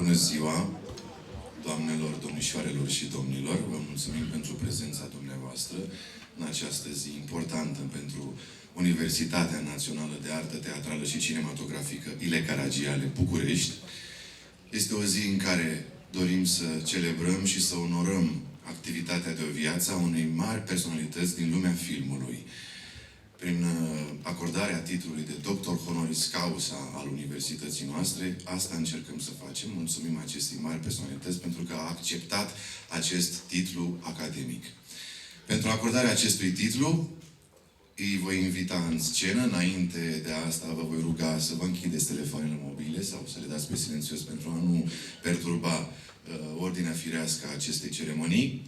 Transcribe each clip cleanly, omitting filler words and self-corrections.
Bună ziua, doamnelor, domnișoarelor și domnilor. Vă mulțumim pentru prezența dumneavoastră în această zi importantă pentru Universitatea Națională de Artă, Teatrală și Cinematografică I.L. Caragiale, București. Este o zi în care dorim să celebrăm și să onorăm activitatea de o viață a unei mari personalități din lumea filmului. Prin acordarea titlului de doctor Honoris Causa al Universității noastre, asta încercăm să facem. Mulțumim acestei mari personalități pentru că a acceptat acest titlu academic. Pentru acordarea acestui titlu, îi voi invita în scenă. Înainte de asta, vă voi ruga să vă închideți telefoanele mobile sau să le dați pe silențios pentru a nu perturba ordinea firească a acestei ceremonii.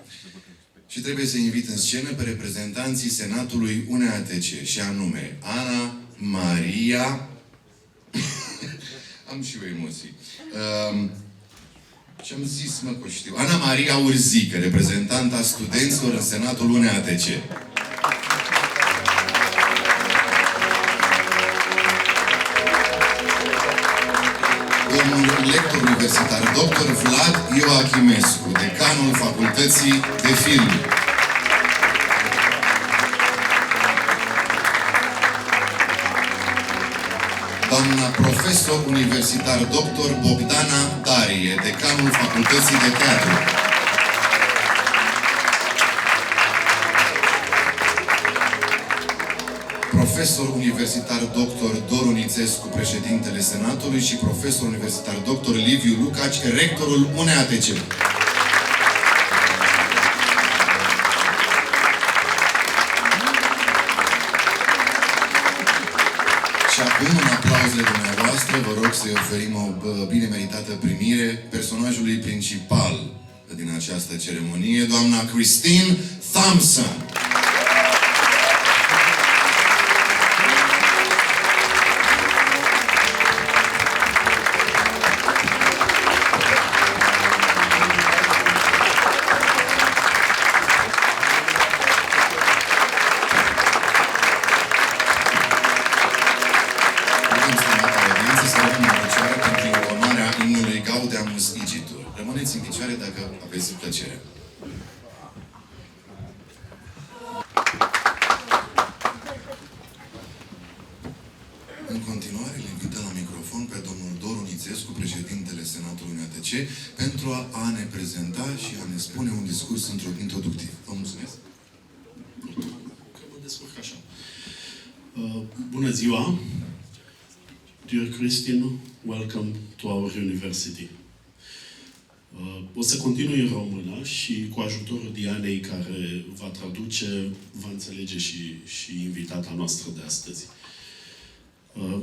Și trebuie să invit în scenă pe reprezentanții Senatului UNEATC, și anume Ana Maria... Am și eu emoții. Ce-am zis, mă, că știu? Ana Maria Urzică, reprezentanta studenților în Senatul UNEATC. Domnul lector universitar, dr. Vlad Ioachimescu, decanul Facultății de Film. Doamna profesor universitar dr. Bogdana Darie, decanul Facultății de Teatru. Profesor universitar dr. Doru Nițescu, președintele Senatului, și profesor universitar dr. Liviu Lucaci, rectorul UNEATC. Și acum, în aplauzele dumneavoastră, vă rog să-i oferim o bine meritată primire personajului principal din această ceremonie, doamna Kristin Thompson. Rămâneți în picioare dacă aveți plăcere. În continuare, îl invităm la microfon pe domnul Doru Nițescu, președintele Senatului UNEATC, pentru a ne prezenta și a ne spune un discurs introductiv. Vă mulțumesc! Că mă descurc așa. Bună ziua! Dear Kristin, welcome to our university. O să continui în română și cu ajutorul Dianei, care va traduce, va înțelege și invitata noastră de astăzi.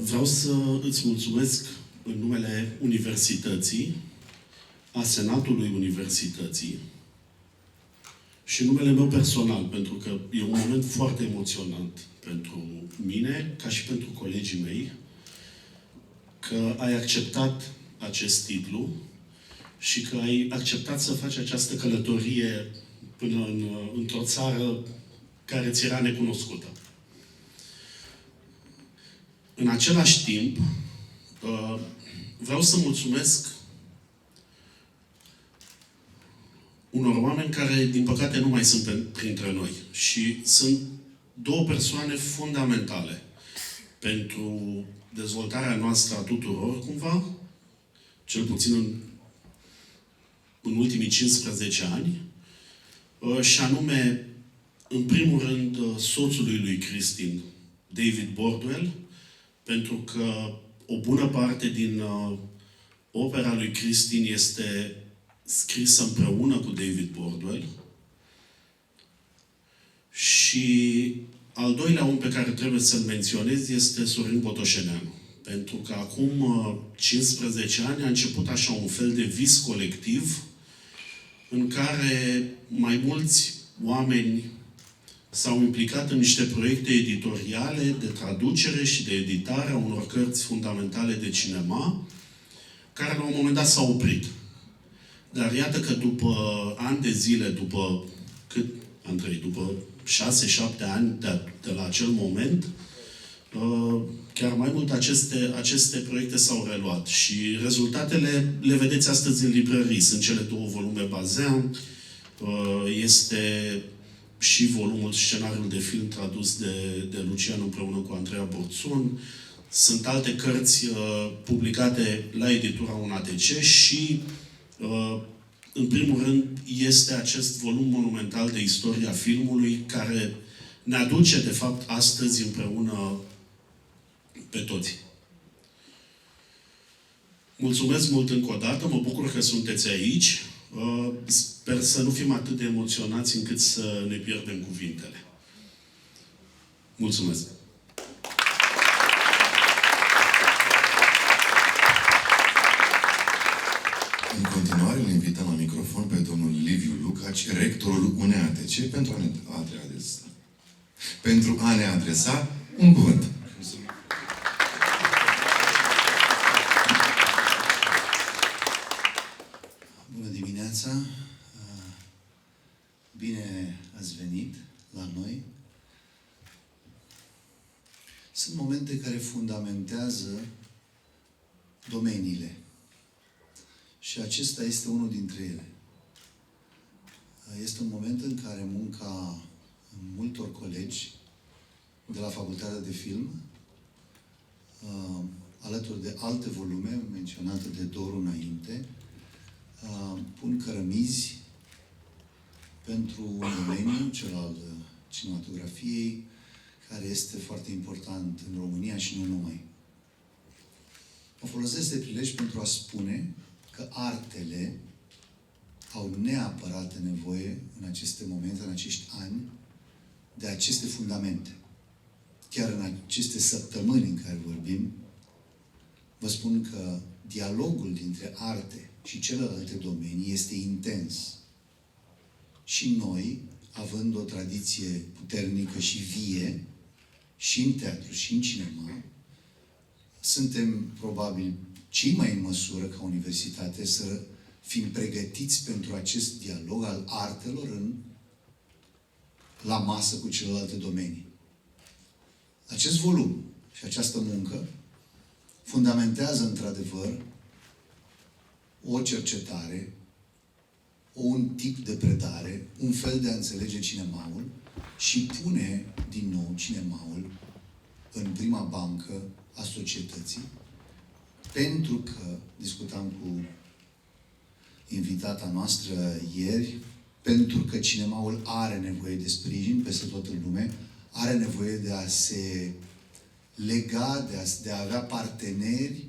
Vreau să îți mulțumesc în numele Universității, a Senatului Universității și în numele meu personal, pentru că e un moment foarte emoționant pentru mine, ca și pentru colegii mei, că ai acceptat acest titlu și că ai acceptat să faci această călătorie până într-o țară care ți era necunoscută. În același timp, vreau să mulțumesc unor oameni care, din păcate, nu mai sunt printre noi. Și sunt două persoane fundamentale pentru dezvoltarea noastră a tuturor, cumva, cel puțin în ultimii 15 ani, și anume, în primul rând, soțului lui Kristin, David Bordwell, pentru că o bună parte din opera lui Kristin este scrisă împreună cu David Bordwell. Și al doilea om pe care trebuie să-l menționez este Sorin Botoșeneanu. Pentru că acum 15 ani a început așa un fel de vis colectiv în care mai mulți oameni s-au implicat în niște proiecte editoriale de traducere și de editare a unor cărți fundamentale de cinema, care la un moment dat s-au oprit. Dar iată că după ani de zile, după 6-7 ani de la acel moment, Chiar mai mult, aceste proiecte s-au reluat și rezultatele le vedeți astăzi în librării. Sunt cele 2 volume Bazin, este și volumul Scenariul de film tradus de Lucian împreună cu Andreea Borțun. Sunt alte cărți publicate la editura UNATC și, în primul rând, este acest volum monumental de istoria filmului care ne aduce, de fapt, astăzi împreună pe toți. Mulțumesc mult încă o dată, mă bucur că sunteți aici. Sper să nu fim atât de emoționați încât să ne pierdem cuvintele. Mulțumesc! În continuare, îl invităm la microfon pe domnul Liviu Lucaci, rectorul UNATC, pentru a ne adresa un cuvânt. Bună dimineața! Bine ați venit la noi. Sunt momente care fundamentează domeniile. Și acesta este unul dintre ele. Este un moment în care munca multor colegi de la Facultatea de Film, alături de alte volume menționate de Doru înainte, pun cărămizi pentru un domeniu, cel al cinematografiei, care este foarte important în România și nu numai. Mă folosesc de prilej pentru a spune că artele au neapărat nevoie în aceste momente, în acești ani, de aceste fundamente. Chiar în aceste săptămâni în care vorbim, vă spun că dialogul dintre arte și celelalte domenii este intens. Și noi, având o tradiție puternică și vie, și în teatru, și în cinema, suntem probabil cei mai în măsură ca universitate să fim pregătiți pentru acest dialog al artelor la masă cu celelalte domenii. Acest volum și această muncă fundamentează într-adevăr o cercetare, un tip de predare, un fel de a înțelege cinemaul și pune din nou cinemaul în prima bancă a societății, pentru că, discutam cu invitata noastră ieri, pentru că cinemaul are nevoie de sprijin peste tot în lume, are nevoie de a se lega, de a avea parteneri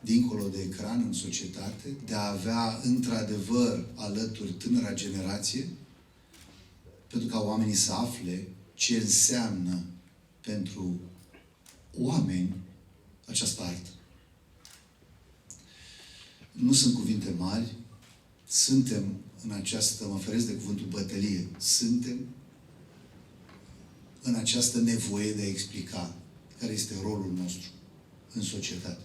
dincolo de ecran în societate, de a avea într-adevăr alături tânăra generație, pentru ca oamenii să afle ce înseamnă pentru oameni această artă. Nu sunt cuvinte mari, suntem în această, mă feresc de cuvântul bătălie, suntem în această nevoie de a explica care este rolul nostru în societate.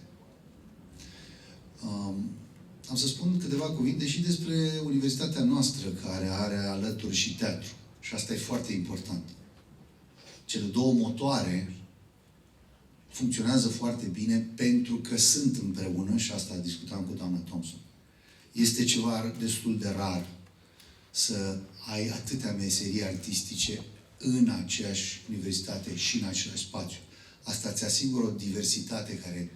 Am să spun câteva cuvinte și despre universitatea noastră, care are alături și teatru. Și asta e foarte important. Cele două motoare funcționează foarte bine pentru că sunt împreună, și asta discutam cu doamna Thompson. Este ceva destul de rar să ai atâtea meserii artistice în aceeași universitate și în același spațiu. Asta îți asigură o diversitate care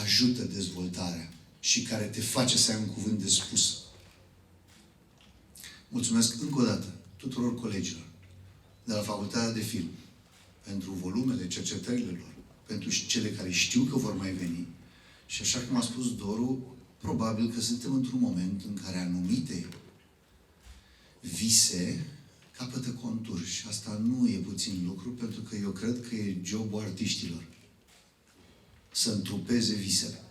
ajută dezvoltarea și care te face să ai un cuvânt de spus. Mulțumesc încă o dată tuturor colegilor de la Facultatea de Film pentru volumele, cercetările lor, pentru cele care știu că vor mai veni. Și așa cum a spus Doru, probabil că suntem într-un moment în care anumite vise capătă conturi. Și asta nu e puțin lucru, pentru că eu cred că e jobul artiștilor să întrupeze visele.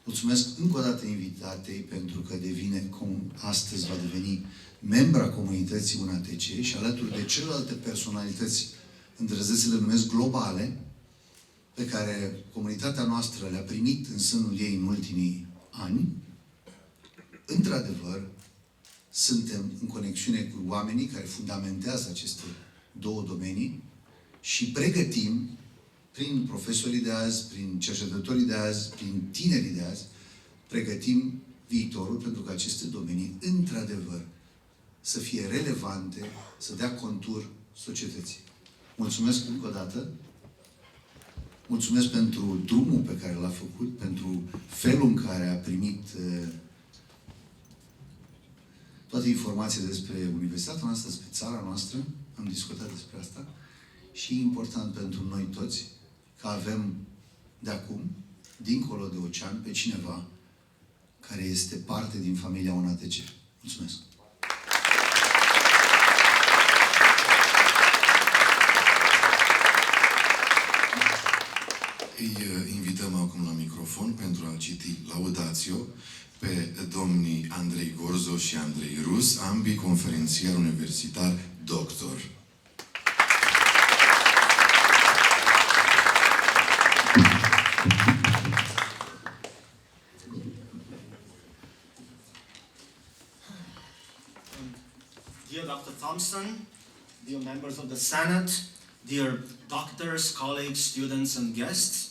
Mulțumesc încă o dată invitatei, pentru că astăzi va deveni membra comunității UNATC și alături de celelalte personalități, îndrăznesc să le numesc globale, pe care comunitatea noastră le-a primit în sânul ei în ultimii ani, într-adevăr, suntem în conexiune cu oamenii care fundamentează aceste două domenii și pregătim, prin profesorii de azi, prin cercetătorii de azi, prin tinerii de azi, pregătim viitorul pentru că aceste domenii, într-adevăr, să fie relevante, să dea contur societății. Mulțumesc încă o dată. Mulțumesc pentru drumul pe care l-a făcut, pentru felul în care a primit toate informațiile despre universitatea noastră, despre țara noastră. Am discutat despre asta. Și e important pentru noi toți că avem de acum, dincolo de ocean, pe cineva care este parte din familia UNATC. Mulțumesc! Îi invităm acum la microfon pentru a citi laudatio pe domnii Andrei Gorzo și Andrei Rus, ambii conferențiari universitari doctor. Dear Dr. Thompson, dear members of the Senate, dear doctors, colleagues, students, and guests,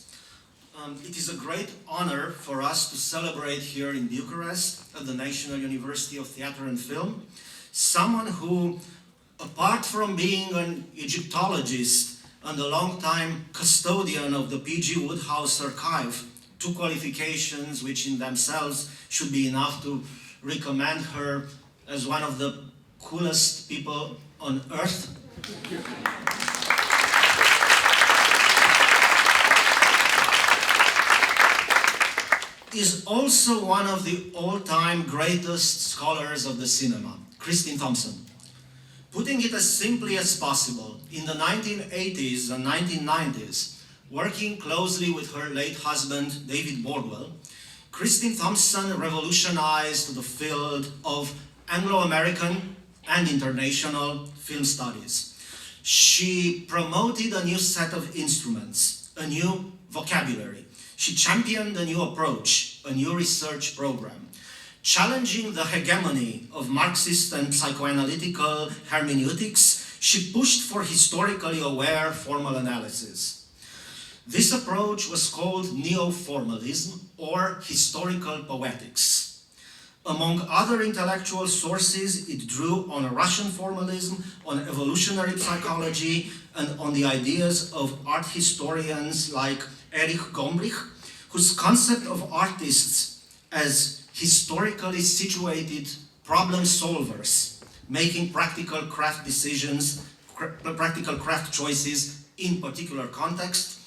it is a great honor for us to celebrate here in Bucharest at the National University of Theatre and Film someone who, apart from being an Egyptologist and a long-time custodian of the P.G. Wodehouse archive, two qualifications which in themselves should be enough to recommend her as one of the coolest people on earth. Is also one of the all-time greatest scholars of the cinema, Kristin Thompson. Putting it as simply as possible, in the 1980s and 1990s, working closely with her late husband, David Bordwell, Kristin Thompson revolutionized the field of Anglo-American and international film studies. She promoted a new set of instruments, a new vocabulary. She championed a new approach, a new research program, challenging the hegemony of Marxist and psychoanalytical hermeneutics. She pushed for historically aware formal analysis. This approach was called neo-formalism or historical poetics. Among other intellectual sources, it drew on Russian formalism, on evolutionary psychology, and on the ideas of art historians like Erich Gombrich, whose concept of artists as historically situated problem solvers, making practical craft decisions, practical craft choices in particular context,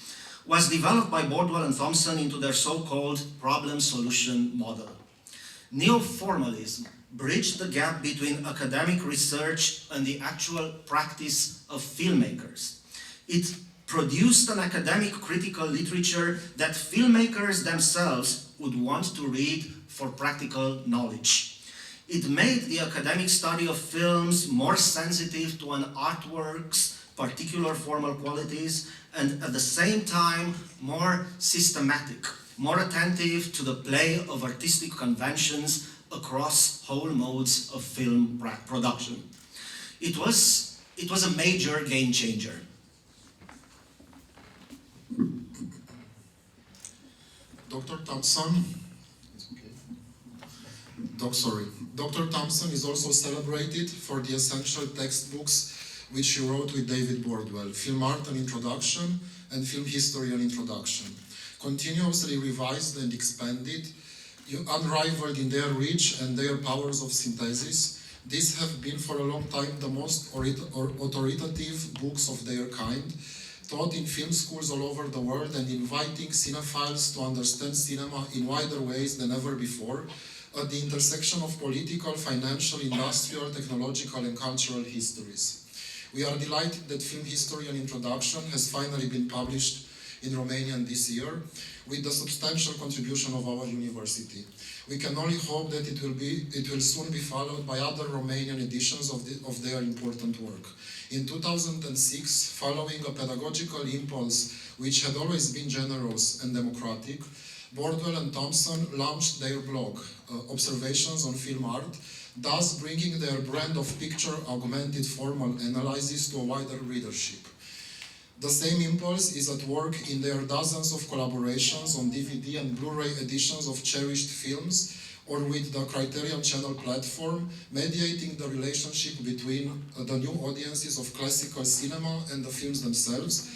was developed by Bordwell and Thompson into their so-called problem solution model. Neo-formalism bridged the gap between academic research and the actual practice of filmmakers. It produced an academic critical literature that filmmakers themselves would want to read for practical knowledge. It made the academic study of films more sensitive to an artwork's particular formal qualities and at the same time more systematic, more attentive to the play of artistic conventions across whole modes of film production. It was a major game changer. Dr. Thompson, Dr. Thompson is also celebrated for the essential textbooks which she wrote with David Bordwell, Film Art and Introduction and Film History and Introduction. Continuously revised and expanded, unrivaled in their reach and their powers of synthesis, these have been for a long time the most authoritative books of their kind, taught in film schools all over the world and inviting cinephiles to understand cinema in wider ways than ever before, at the intersection of political, financial, industrial, technological and cultural histories. We are delighted that Film History and Introduction has finally been published in Romanian this year, with the substantial contribution of our university. We can only hope that it will soon be followed by other Romanian editions of their important work. In 2006, following a pedagogical impulse which had always been generous and democratic, Bordwell and Thompson launched their blog, Observations on Film Art, thus bringing their brand of picture-augmented formal analysis to a wider readership. The same impulse is at work in their dozens of collaborations on DVD and Blu-ray editions of cherished films, or with the Criterion Channel platform, mediating the relationship between the new audiences of classical cinema and the films themselves,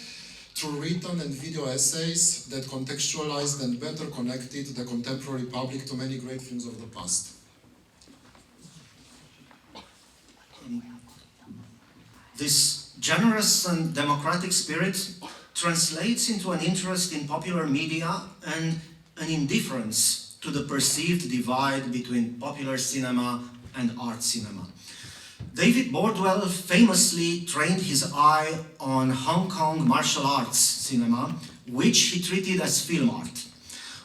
through written and video essays that contextualized and better connected the contemporary public to many great films of the past. This generous and democratic spirit translates into an interest in popular media and an indifference to the perceived divide between popular cinema and art cinema. David Bordwell famously trained his eye on Hong Kong martial arts cinema, which he treated as film art,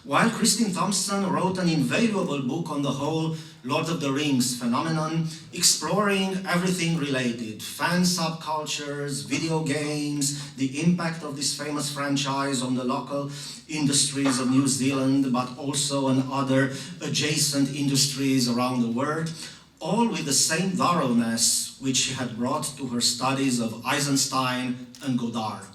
while Kristin Thompson wrote an invaluable book on the whole Lord of the Rings phenomenon, exploring everything related: fan subcultures, video games, the impact of this famous franchise on the local industries of New Zealand, but also on other adjacent industries around the world, all with the same thoroughness which she had brought to her studies of Eisenstein and Godard.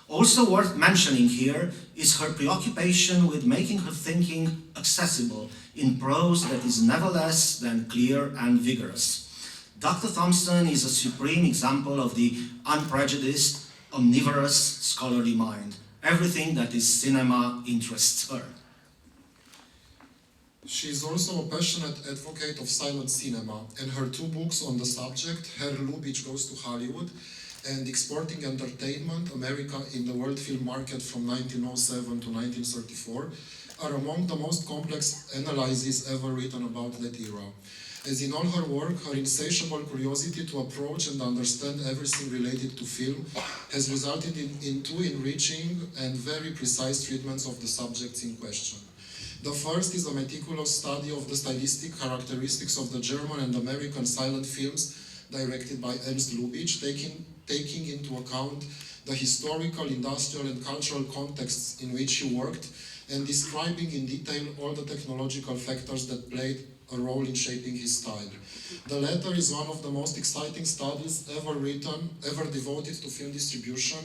Also worth mentioning here is her preoccupation with making her thinking accessible in prose that is never less than clear and vigorous. Dr. Thompson is a supreme example of the unprejudiced, omnivorous scholarly mind. Everything that is cinema interests her. She is also a passionate advocate of silent cinema, and her two books on the subject, Herr Lubitsch Goes to Hollywood and Exporting Entertainment, America in the World Film Market from 1907 to 1934, are among the most complex analyses ever written about that era. As in all her work, her insatiable curiosity to approach and understand everything related to film has resulted in two enriching and very precise treatments of the subjects in question. The first is a meticulous study of the stylistic characteristics of the German and American silent films directed by Ernst Lubitsch, taking into account the historical, industrial and cultural contexts in which he worked, and describing in detail all the technological factors that played a role in shaping his style. The latter is one of the most exciting studies ever written, ever devoted to film distribution,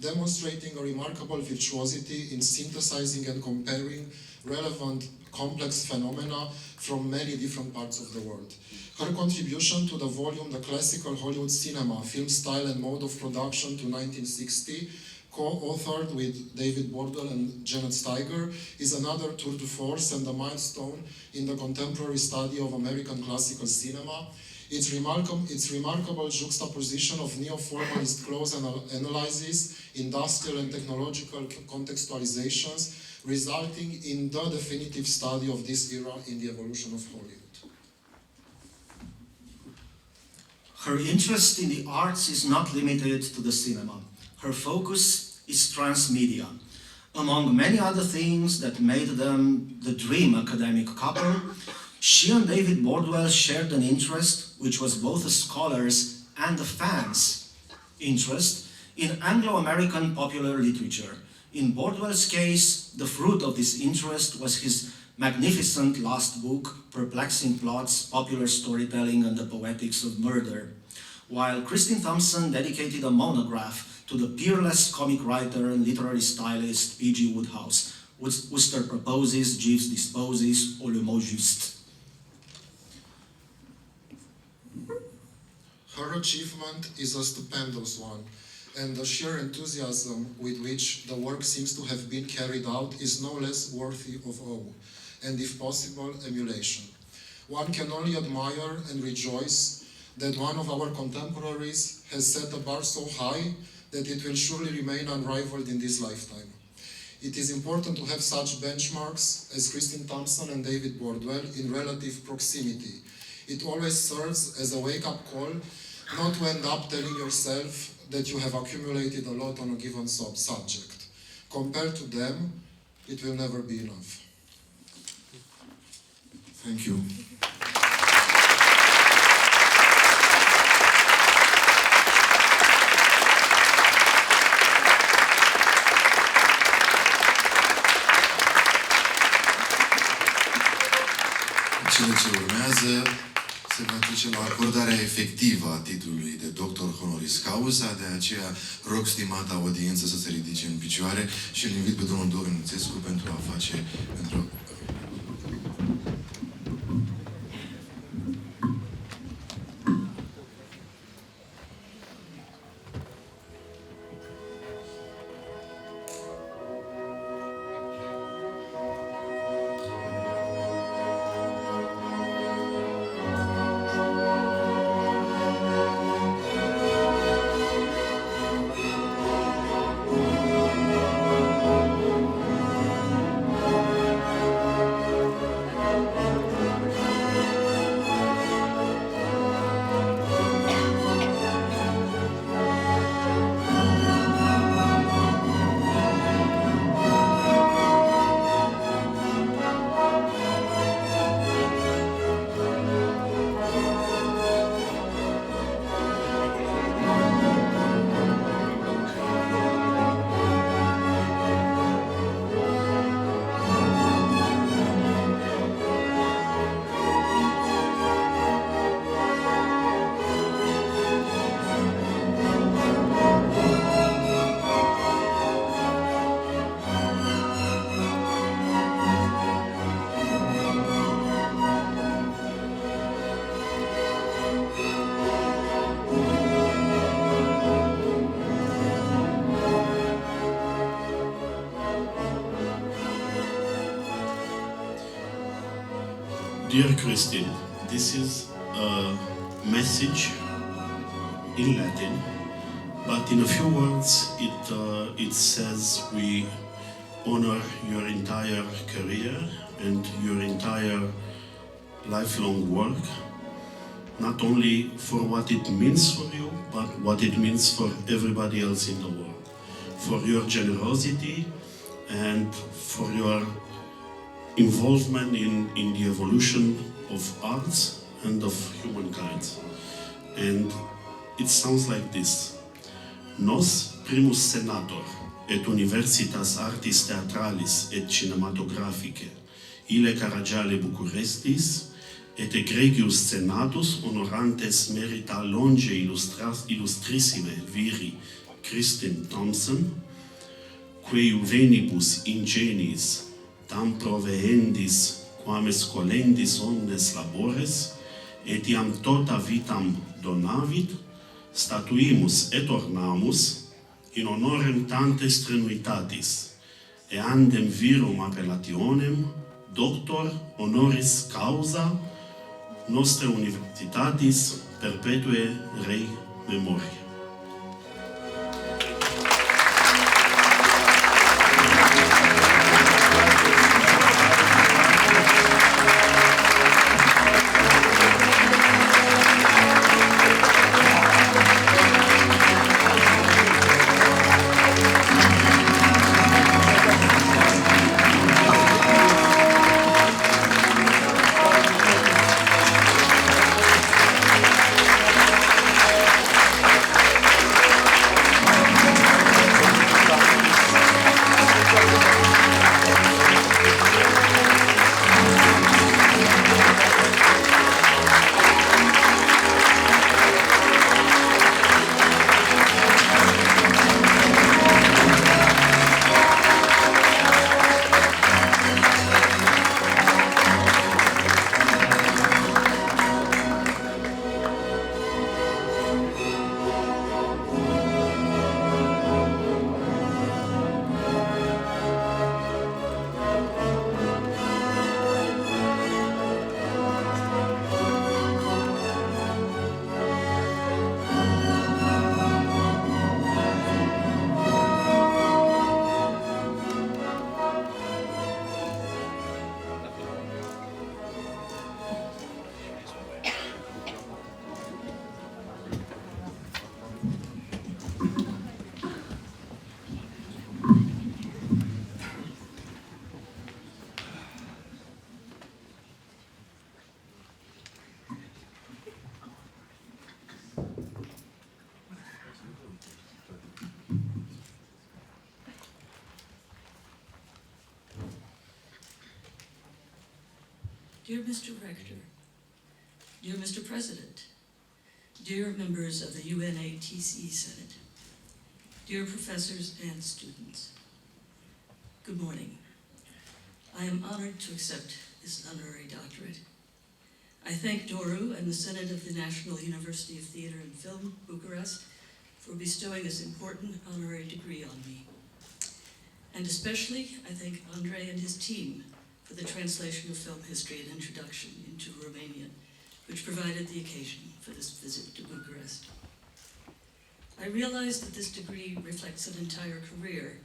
demonstrating a remarkable virtuosity in synthesizing and comparing relevant, complex phenomena from many different parts of the world. Her contribution to the volume The Classical Hollywood Cinema, Film Style and Mode of Production to 1960, co-authored with David Bordwell and Janet Steiger, is another tour de force and a milestone in the contemporary study of American classical cinema. Its remarkable juxtaposition of neo-formalist close analysis, industrial and technological contextualizations, resulting in the definitive study of this era in the evolution of Hollywood. Her interest in the arts is not limited to the cinema. Her focus is transmedia. Among many other things that made them the dream academic couple, she and David Bordwell shared an interest which was both a scholar's and a fan's interest in Anglo-American popular literature. In Bordwell's case, the fruit of this interest was his magnificent last book, Perplexing Plots, Popular Storytelling and the Poetics of Murder, while Kristin Thompson dedicated a monograph to the peerless comic writer and literary stylist P.G. Wodehouse, Worcester proposes, Jeeves disposes, ou le mot juste. Her achievement is a stupendous one, and the sheer enthusiasm with which the work seems to have been carried out is no less worthy of awe, and if possible, emulation. One can only admire and rejoice that one of our contemporaries has set the bar so high that it will surely remain unrivaled in this lifetime. It is important to have such benchmarks as Kristin Thompson and David Bordwell in relative proximity. It always serves as a wake-up call not to end up telling yourself that you have accumulated a lot on a given subject. Compared to them, it will never be enough. Thank you. Cele ce urmează se va trece la acordarea efectivă a titlului de doctor Honoris Causa, de aceea rog stimata audiență să se ridice în picioare și îl invit pe domnul Dorin Țescu pentru a face... Dear Kristin, this is a message in Latin, but in a few words it says we honor your entire career and your entire lifelong work, not only for what it means for you, but what it means for everybody else in the world, for your generosity and for your involvement in the evolution of arts and of humankind. And it sounds like this. Nos, primus senator, et Universitas Artis Teatralis et Cinematografică I.L. Caragiale Bucurestis, et egregius senatus honorantes merita longe illustrissime viri Kristin Thompson, quae juvenibus ingenis tam provehendis quam scolendis omnes labores, et iam tota vitam donavit, statuimus et ornamus in honorem tante strenuitatis, eandem virum appellationem doctor honoris causa nostre universitatis perpetue rei memoria. Dear Mr. Rector, Dear Mr. President, dear members of the UNATC Senate, dear professors and students, good morning. I am honored to accept this honorary doctorate. I thank Doru and the Senate of the National University of Theatre and Film, Bucharest, for bestowing this important honorary degree on me. And especially, I thank Andrei and his team for the translation of film history and introduction into Romanian, which provided the occasion for this visit to Bucharest. I realize that this degree reflects an entire career,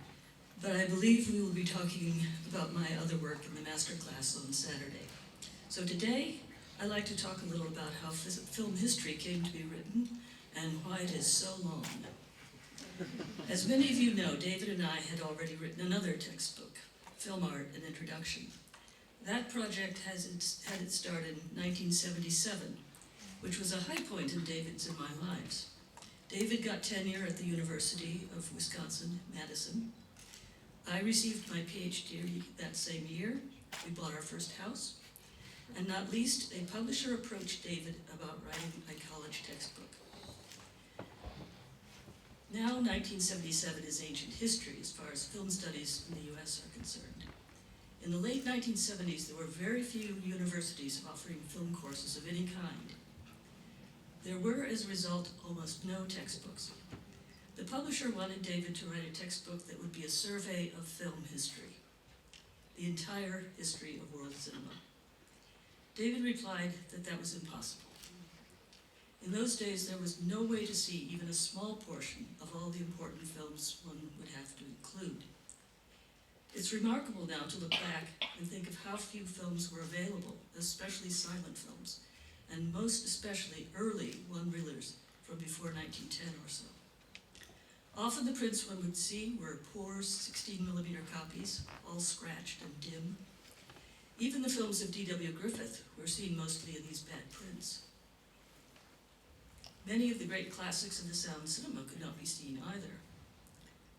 but I believe we will be talking about my other work in the master class on Saturday. So today, I'd like to talk a little about how film history came to be written and why it is so long. As many of you know, David and I had already written another textbook, Film Art, an Introduction. That project had its start in 1977, which was a high point in David's and my lives. David got tenure at the University of Wisconsin-Madison. I received my PhD that same year. We bought our first house. And not least, a publisher approached David about writing a college textbook. Now, 1977 is ancient history as far as film studies in the US are concerned. In the late 1970s, there were very few universities offering film courses of any kind. There were, as a result, almost no textbooks. The publisher wanted David to write a textbook that would be a survey of film history, the entire history of world cinema. David replied that that was impossible. In those days, there was no way to see even a small portion of all the important films one would have to include. It's remarkable now to look back and think of how few films were available, especially silent films, and most especially early one-reelers from before 1910 or so. Often the prints one would see were poor 16mm copies, all scratched and dim. Even the films of D.W. Griffith were seen mostly in these bad prints. Many of the great classics of the sound cinema could not be seen either.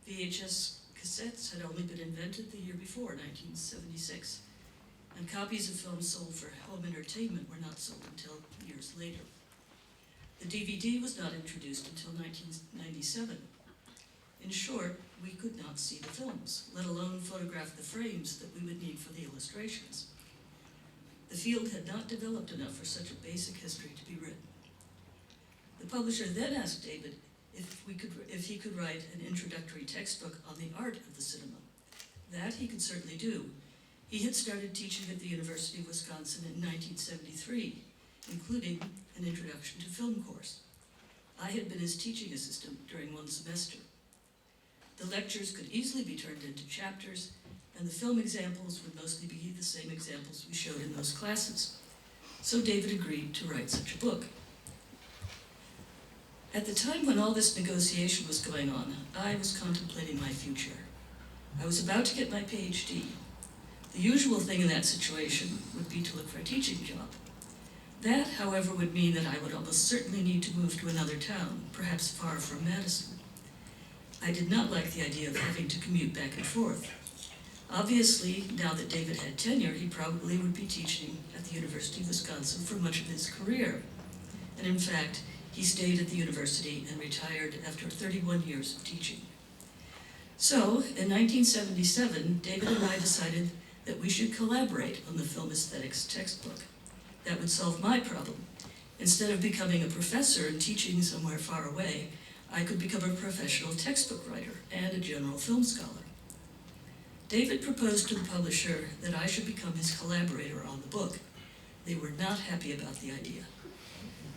VHS cassettes had only been invented the year before, 1976, and copies of films sold for home entertainment were not sold until years later. The DVD was not introduced until 1997. In short, we could not see the films, let alone photograph the frames that we would need for the illustrations. The field had not developed enough for such a basic history to be written. The publisher then asked David if he could write an introductory textbook on the art of the cinema. That he could certainly do. He had started teaching at the University of Wisconsin in 1973, including an introduction to film course. I had been his teaching assistant during one semester. The lectures could easily be turned into chapters, and the film examples would mostly be the same examples we showed in those classes. So David agreed to write such a book. At the time when all this negotiation was going on, I was contemplating my future. I was about to get my PhD. The usual thing in that situation would be to look for a teaching job. That, however, would mean that I would almost certainly need to move to another town, perhaps far from Madison. I did not like the idea of having to commute back and forth. Obviously, now that David had tenure, he probably would be teaching at the University of Wisconsin for much of his career. And in fact, he stayed at the university and retired after 31 years of teaching. So, in 1977, David and I decided that we should collaborate on the film aesthetics textbook. That would solve my problem. Instead of becoming a professor and teaching somewhere far away, I could become a professional textbook writer and a general film scholar. David proposed to the publisher that I should become his collaborator on the book. They were not happy about the idea.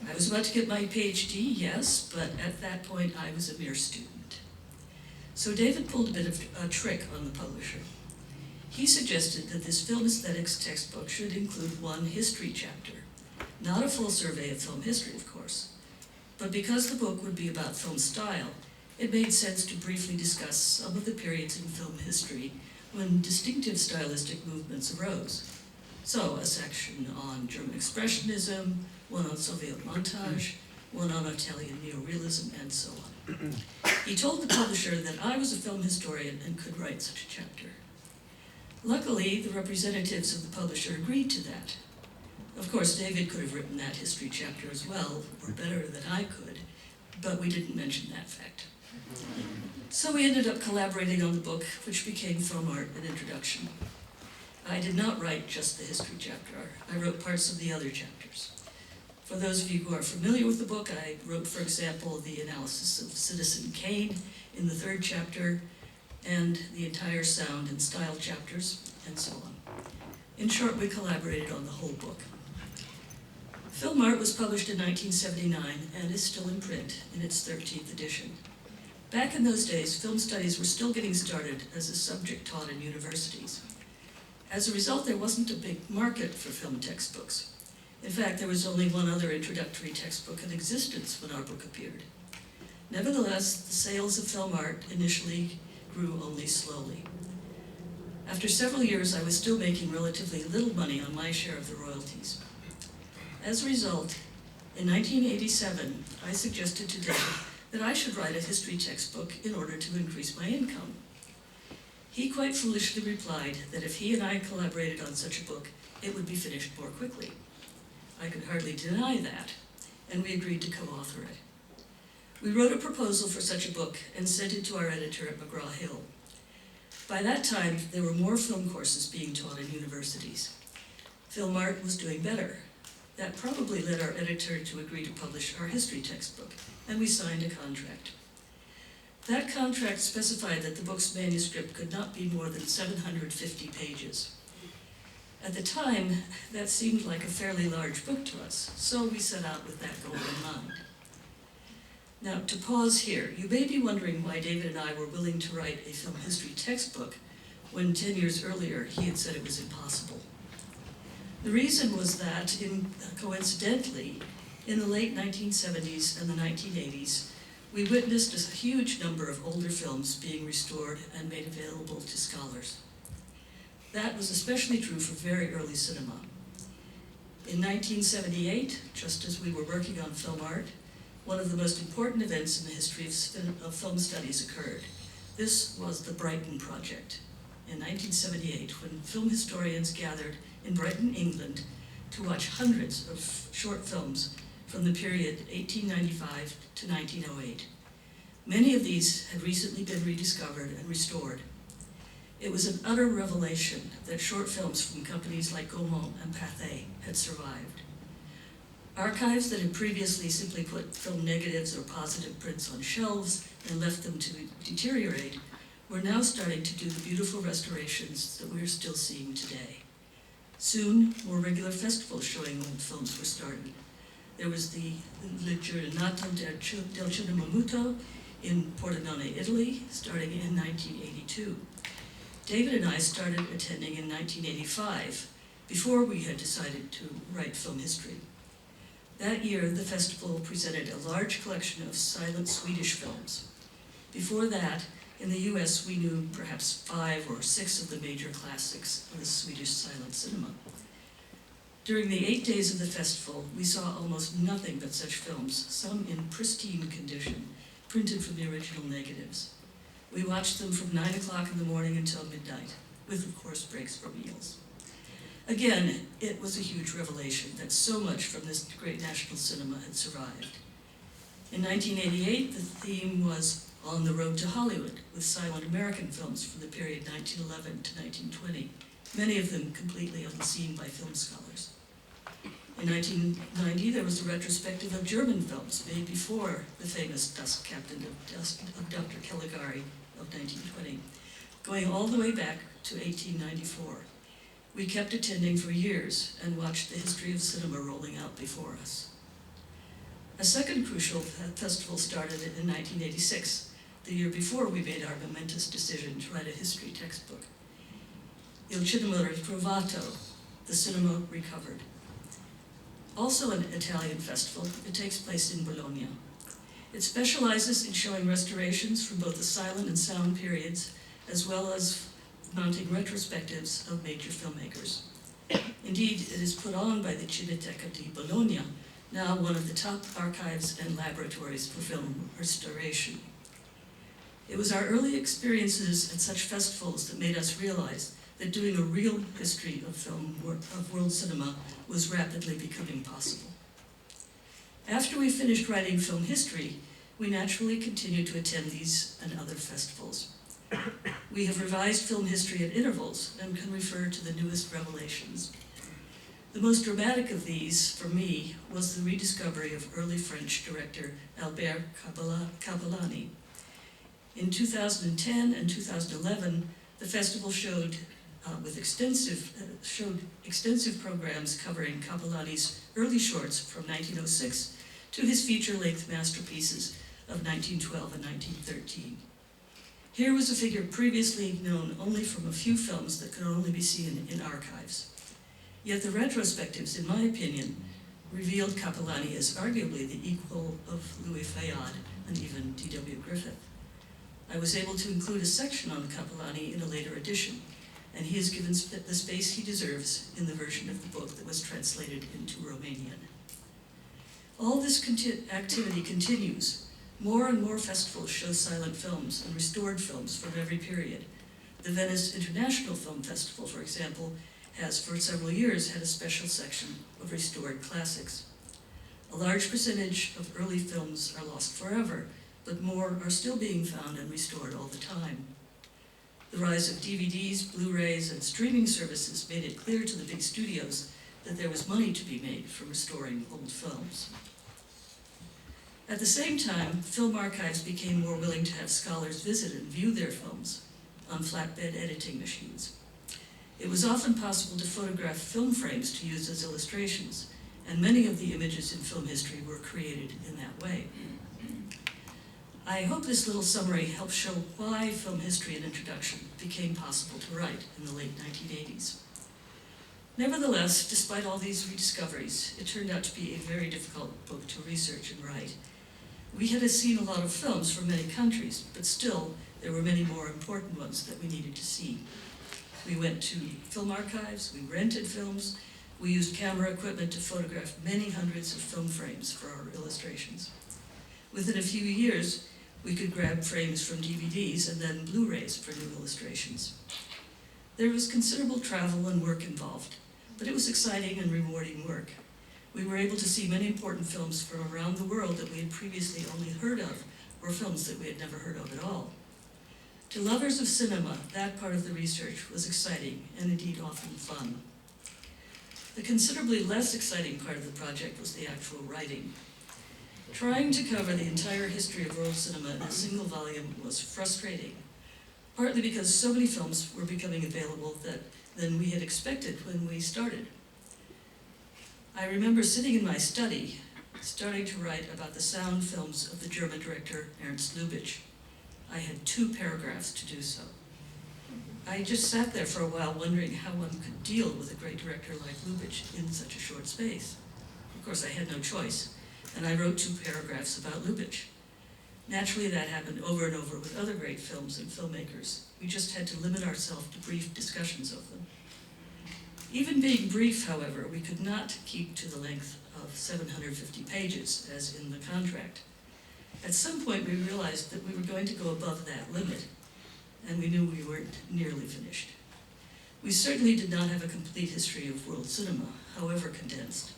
I was about to get my PhD, yes, but at that point I was a mere student. So David pulled a bit of a trick on the publisher. He suggested that this film aesthetics textbook should include one history chapter. Not a full survey of film history, of course. But because the book would be about film style, it made sense to briefly discuss some of the periods in film history when distinctive stylistic movements arose. So, a section on German Expressionism, one on Soviet montage, one on Italian neorealism, and so on. He told the publisher that I was a film historian and could write such a chapter. Luckily, the representatives of the publisher agreed to that. Of course, David could have written that history chapter as well, or better than I could, but we didn't mention that fact. So we ended up collaborating on the book, which became Film Art, an Introduction. I did not write just the history chapter. I wrote parts of the other chapters. For those of you who are familiar with the book, I wrote, for example, the analysis of Citizen Kane in the 3rd chapter, and the entire sound and style chapters, and so on. In short, we collaborated on the whole book. Film Art was published in 1979 and is still in print in its 13th edition. Back in those days, film studies were still getting started as a subject taught in universities. As a result, there wasn't a big market for film textbooks. In fact, there was only one other introductory textbook in existence when our book appeared. Nevertheless, the sales of Film Art initially grew only slowly. After several years, I was still making relatively little money on my share of the royalties. As a result, in 1987, I suggested to David that I should write a history textbook in order to increase my income. He quite foolishly replied that if he and I collaborated on such a book, it would be finished more quickly. I could hardly deny that, and we agreed to co-author it. We wrote a proposal for such a book and sent it to our editor at McGraw-Hill. By that time, there were more film courses being taught in universities. Film Art was doing better. That probably led our editor to agree to publish our history textbook, and we signed a contract. That contract specified that the book's manuscript could not be more than 750 pages. At the time, that seemed like a fairly large book to us, so we set out with that goal in mind. Now, to pause here, you may be wondering why David and I were willing to write a film history textbook when 10 years earlier he had said it was impossible. The reason was that, coincidentally, in the late 1970s and the 1980s, we witnessed a huge number of older films being restored and made available to scholars. That was especially true for very early cinema. In 1978, just as we were working on Film Art, one of the most important events in the history of film studies occurred. This was the Brighton Project in 1978, when film historians gathered in Brighton, England, to watch hundreds of short films from the period 1895 to 1908. Many of these had recently been rediscovered and restored. It was an utter revelation that short films from companies like Gaumont and Pathé had survived. Archives that had previously simply put film negatives or positive prints on shelves and left them to deteriorate were now starting to do the beautiful restorations that we're still seeing today. Soon, more regular festivals showing old films were started. There was the Giornata del Cinema Muto in Pordenone, Italy, starting in 1982. David and I started attending in 1985, before we had decided to write film history. That year, the festival presented a large collection of silent Swedish films. Before that, in the US, we knew perhaps 5 or 6 of the major classics of the Swedish silent cinema. During the 8 days of the festival, we saw almost nothing but such films, some in pristine condition, printed from the original negatives. We watched them from 9 o'clock in the morning until midnight, with, of course, breaks for meals. Again, it was a huge revelation that so much from this great national cinema had survived. In 1988, the theme was On the Road to Hollywood, with silent American films from the period 1911 to 1920, many of them completely unseen by film scholars. In 1990, there was a retrospective of German films made before the famous Dust Captain of Dr. Caligari of 1920, going all the way back to 1894. We kept attending for years and watched the history of cinema rolling out before us. A second crucial festival started in 1986, the year before we made our momentous decision to write a history textbook. Il Cinema Ritrovato, the cinema recovered. Also an Italian festival, it takes place in Bologna. It specializes in showing restorations from both the silent and sound periods, as well as mounting retrospectives of major filmmakers. Indeed, it is put on by the Cinematografică di Bologna, now one of the top archives and laboratories for film restoration. It was our early experiences at such festivals that made us realize that doing a real history of film, of world cinema, was rapidly becoming possible. After we finished writing film history, we naturally continued to attend these and other festivals. We have revised film history at intervals and can refer to the newest revelations. The most dramatic of these, for me, was the rediscovery of early French director Albert Capellani. In 2010 and 2011, the festival showed extensive programs covering Capellani's early shorts from 1906 to his feature-length masterpieces of 1912 and 1913. Here was a figure previously known only from a few films that could only be seen in archives. Yet the retrospectives, in my opinion, revealed Capellani as arguably the equal of Louis Fayard and even D.W. Griffith. I was able to include a section on Capellani in a later edition, and he is given the space he deserves in the version of the book that was translated into Romanian. All this activity continues. More and more festivals show silent films and restored films from every period. The Venice International Film Festival, for example, has for several years had a special section of restored classics. A large percentage of early films are lost forever, but more are still being found and restored all the time. The rise of DVDs, Blu-rays, and streaming services made it clear to the big studios that there was money to be made from restoring old films. At the same time, film archives became more willing to have scholars visit and view their films on flatbed editing machines. It was often possible to photograph film frames to use as illustrations, and many of the images in film history were created in that way. I hope this little summary helps show why film history and introduction became possible to write in the late 1980s. Nevertheless, despite all these rediscoveries, it turned out to be a very difficult book to research and write. We had seen a lot of films from many countries, but still, there were many more important ones that we needed to see. We went to film archives, we rented films, we used camera equipment to photograph many hundreds of film frames for our illustrations. Within a few years, we could grab frames from DVDs and then Blu-rays for new illustrations. There was considerable travel and work involved, but it was exciting and rewarding work. We were able to see many important films from around the world that we had previously only heard of, or films that we had never heard of at all. To lovers of cinema, that part of the research was exciting and indeed often fun. The considerably less exciting part of the project was the actual writing. Trying to cover the entire history of world cinema in a single volume was frustrating, partly because so many films were becoming available than we had expected when we started. I remember sitting in my study, starting to write about the sound films of the German director Ernst Lubitsch. I had 2 paragraphs to do so. I just sat there for a while wondering how one could deal with a great director like Lubitsch in such a short space. Of course, I had no choice, and I wrote 2 paragraphs about Lubitsch. Naturally, that happened over and over with other great films and filmmakers. We just had to limit ourselves to brief discussions of them. Even being brief, however, we could not keep to the length of 750 pages, as in the contract. At some point, we realized that we were going to go above that limit, and we knew we weren't nearly finished. We certainly did not have a complete history of world cinema, however condensed.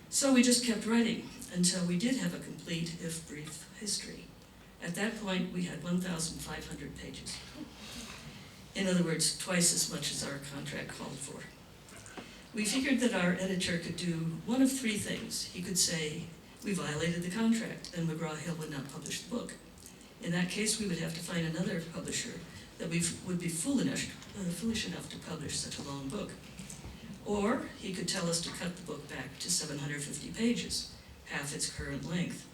So we just kept writing until we did have a complete, if brief, history. At that point, we had 1,500 pages. In other words, twice as much as our contract called for. We figured that our editor could do one of 3 things. He could say, we violated the contract, and McGraw-Hill would not publish the book. In that case, we would have to find another publisher that would be foolish enough to publish such a long book. Or he could tell us to cut the book back to 750 pages, half its current length.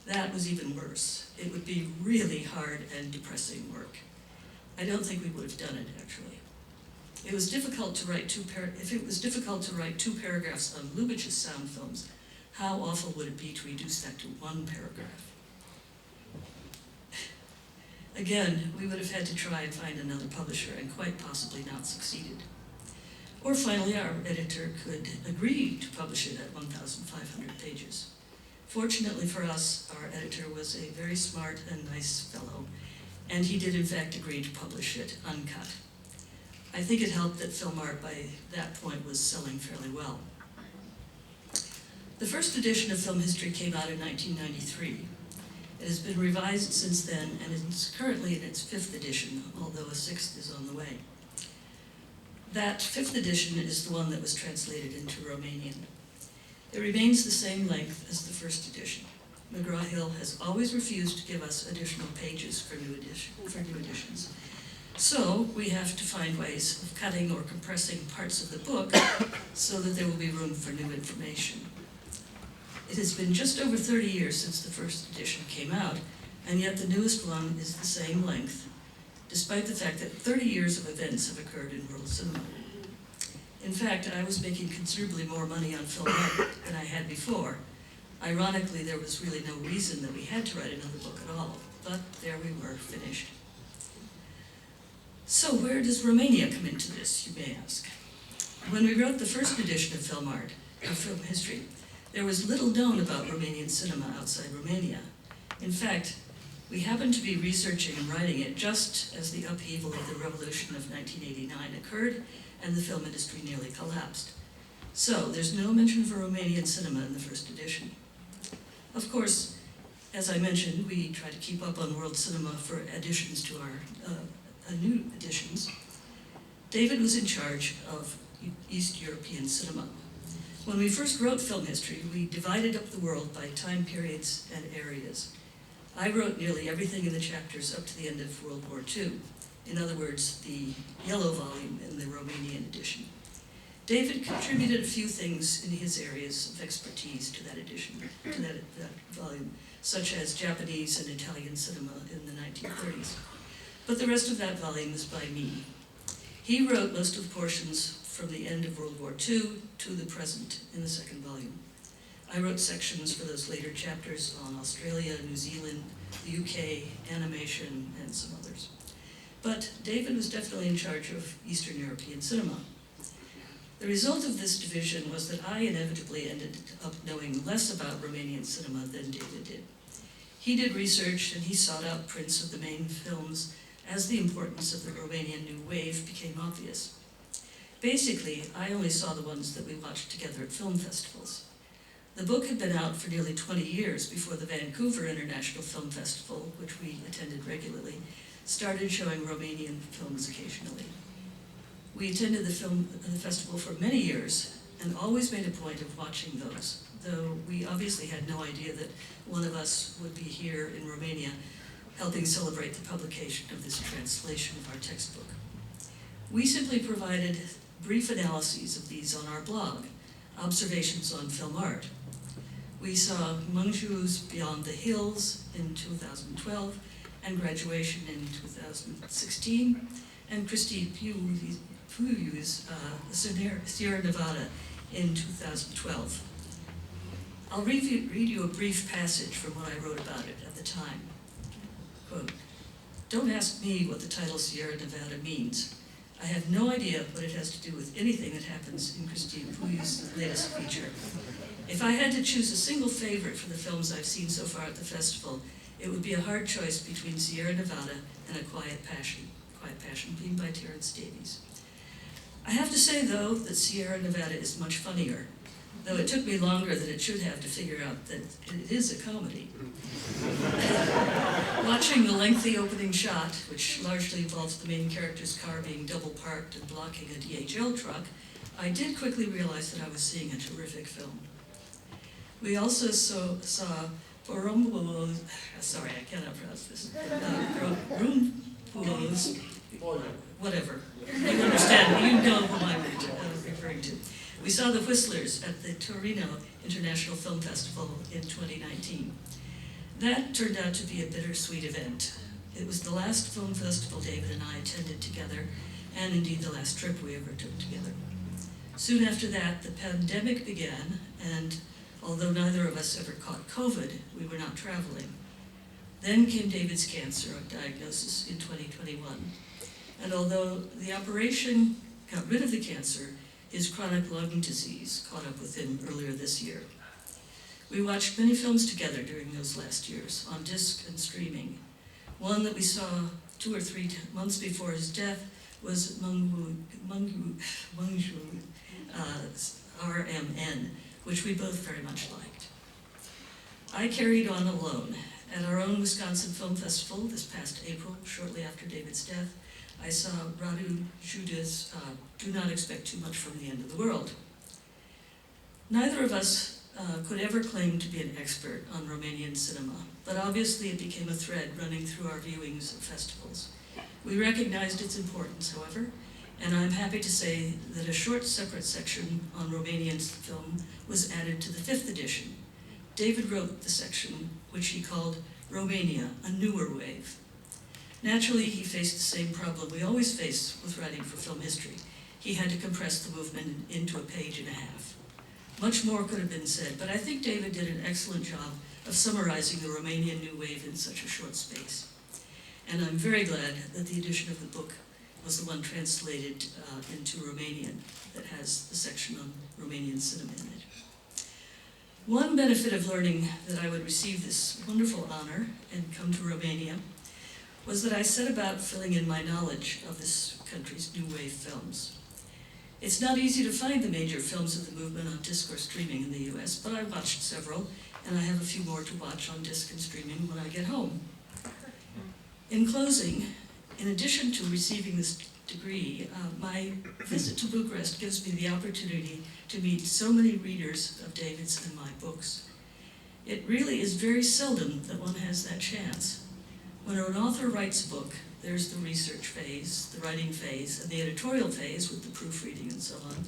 That was even worse. It would be really hard and depressing work. I don't think we would have done it, actually. It was difficult to write if it was difficult to write 2 paragraphs on Lubitsch's sound films, how awful would it be to reduce that to 1 paragraph? Again, we would have had to try and find another publisher and quite possibly not succeeded. Or finally, our editor could agree to publish it at 1,500 pages. Fortunately for us, our editor was a very smart and nice fellow, and he did in fact agree to publish it uncut. I think it helped that film art by that point was selling fairly well. The first edition of Film History came out in 1993. It has been revised since then and is currently in its 5th edition, although a 6th is on the way. That 5th edition is the one that was translated into Romanian. It remains the same length as the first edition. McGraw-Hill has always refused to give us additional pages for new editions. So we have to find ways of cutting or compressing parts of the book so that there will be room for new information. It has been just over 30 years since the first edition came out, and yet the newest one is the same length, despite the fact that 30 years of events have occurred in world cinema. In fact, I was making considerably more money on film art than I had before. Ironically, there was really no reason that we had to write another book at all, but there we were, finished. So where does Romania come into this, you may ask? When we wrote the first edition of film art, of film history, there was little known about Romanian cinema outside Romania. In fact, we happened to be researching and writing it just as the upheaval of the revolution of 1989 occurred and the film industry nearly collapsed. So there's no mention of a Romanian cinema in the first edition. Of course, as I mentioned, we try to keep up on world cinema for additions to our new editions. David was in charge of East European cinema. When we first wrote film history, we divided up the world by time periods and areas. I wrote nearly everything in the chapters up to the end of World War II. In other words, the yellow volume in the Romanian edition. David contributed a few things in his areas of expertise to that edition, to that volume, such as Japanese and Italian cinema in the 1930s. But the rest of that volume is by me. He wrote most of the portions from the end of World War II to the present in the second volume. I wrote sections for those later chapters on Australia, New Zealand, the UK, animation, and some others. But David was definitely in charge of Eastern European cinema. The result of this division was that I inevitably ended up knowing less about Romanian cinema than David did. He did research and he sought out prints of the main films as the importance of the Romanian New Wave became obvious. Basically, I only saw the ones that we watched together at film festivals. The book had been out for nearly 20 years before the Vancouver International Film Festival, which we attended regularly, started showing Romanian films occasionally. We attended the festival for many years and always made a point of watching those, though we obviously had no idea that one of us would be here in Romania helping celebrate the publication of this translation of our textbook. We simply provided brief analyses of these on our blog, Observations on Film Art. We saw Mengzhu's Beyond the Hills in 2012, and Graduation in 2016, and Kristin Thompson's Sierra Nevada in 2012. I'll read you a brief passage from what I wrote about it at the time. Quote, "Don't ask me what the title Sierra Nevada means. I have no idea what it has to do with anything that happens in Kristin Thompson's latest feature. If I had to choose a single favorite for the films I've seen so far at the festival, it would be a hard choice between Sierra Nevada and A Quiet Passion being by Terence Davies. I have to say, though, that Sierra Nevada is much funnier, though it took me longer than it should have to figure out that it is a comedy. Watching the lengthy opening shot, which largely involves the main character's car being double parked and blocking a DHL truck, I did quickly realize that I was seeing a terrific film. We also saw Porombo's, sorry, I cannot pronounce this, Roompo's, whatever. You understand, you know who I'm referring to. We saw The Whistlers at the Torino International Film Festival in 2019. That turned out to be a bittersweet event. It was the last film festival David and I attended together, and indeed the last trip we ever took together. Soon after that, the pandemic began, and although neither of us ever caught COVID, we were not traveling. Then came David's cancer diagnosis in 2021. And although the operation got rid of the cancer, his chronic lung disease caught up with him earlier this year. We watched many films together during those last years, on disc and streaming. One that we saw 2 or 3 months before his death was Mungju RMN, which we both very much liked. I carried on alone. At our own Wisconsin Film Festival this past April, shortly after David's death, I saw Radu Juda's Do Not Expect Too Much from the End of the World. Neither of us could ever claim to be an expert on Romanian cinema, but obviously it became a thread running through our viewings of festivals. We recognized its importance, however, and I'm happy to say that a short separate section on Romanian film was added to the 5th edition. David wrote the section, which he called Romania, a Newer Wave. Naturally, he faced the same problem we always face with writing for film history. He had to compress the movement into a page and a half. Much more could have been said, but I think David did an excellent job of summarizing the Romanian New Wave in such a short space. And I'm very glad that the edition of the book was the one translated into Romanian that has the section on Romanian cinema in it. One benefit of learning that I would receive this wonderful honor and come to Romania was that I set about filling in my knowledge of this country's New Wave films. It's not easy to find the major films of the movement on disc or streaming in the US, but I watched several, and I have a few more to watch on disc and streaming when I get home. In closing, in addition to receiving this degree, my visit to Bucharest gives me the opportunity to meet so many readers of David's and my books. It really is very seldom that one has that chance. When an author writes a book, there's the research phase, the writing phase, and the editorial phase with the proofreading and so on.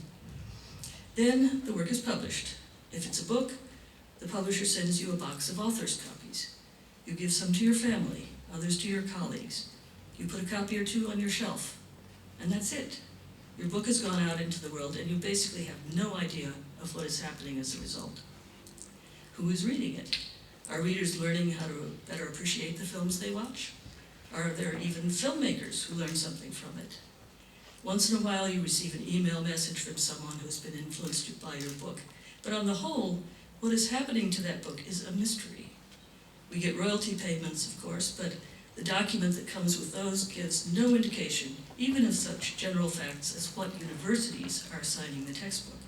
Then the work is published. If it's a book, the publisher sends you a box of author's copies. You give some to your family, others to your colleagues. You put a copy or two on your shelf, and that's it. Your book has gone out into the world, and you basically have no idea of what is happening as a result. Who is reading it? Are readers learning how to better appreciate the films they watch? Are there even filmmakers who learn something from it? Once in a while you receive an email message from someone who's been influenced by your book, but on the whole, what is happening to that book is a mystery. We get royalty payments, of course, but the document that comes with those gives no indication, even of such general facts as what universities are assigning the textbook.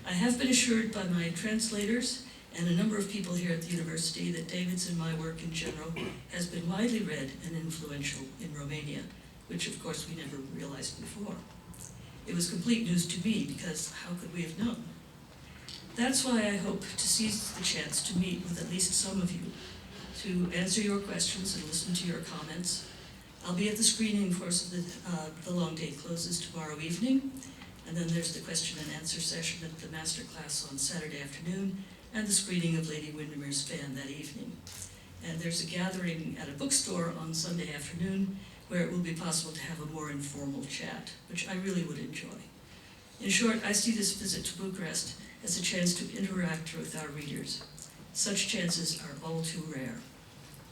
I have been assured by my translators and a number of people here at the university that David's and my work in general has been widely read and influential in Romania, which of course we never realized before. It was complete news to me because how could we have known? That's why I hope to seize the chance to meet with at least some of you, to answer your questions and listen to your comments. I'll be at the screening, of course, of the long day closes tomorrow evening, and then there's the question and answer session at the master class on Saturday afternoon, and the screening of Lady Windermere's Fan that evening. And there's a gathering at a bookstore on Sunday afternoon where it will be possible to have a more informal chat, which I really would enjoy. In short, I see this visit to Bucharest as a chance to interact with our readers. Such chances are all too rare.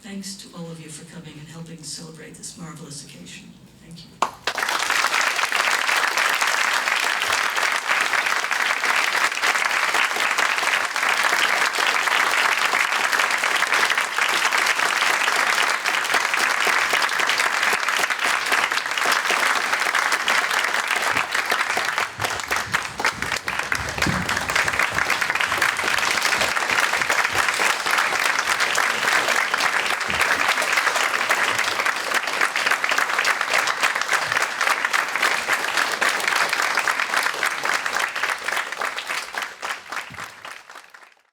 Thanks to all of you for coming and helping celebrate this marvelous occasion. Thank you.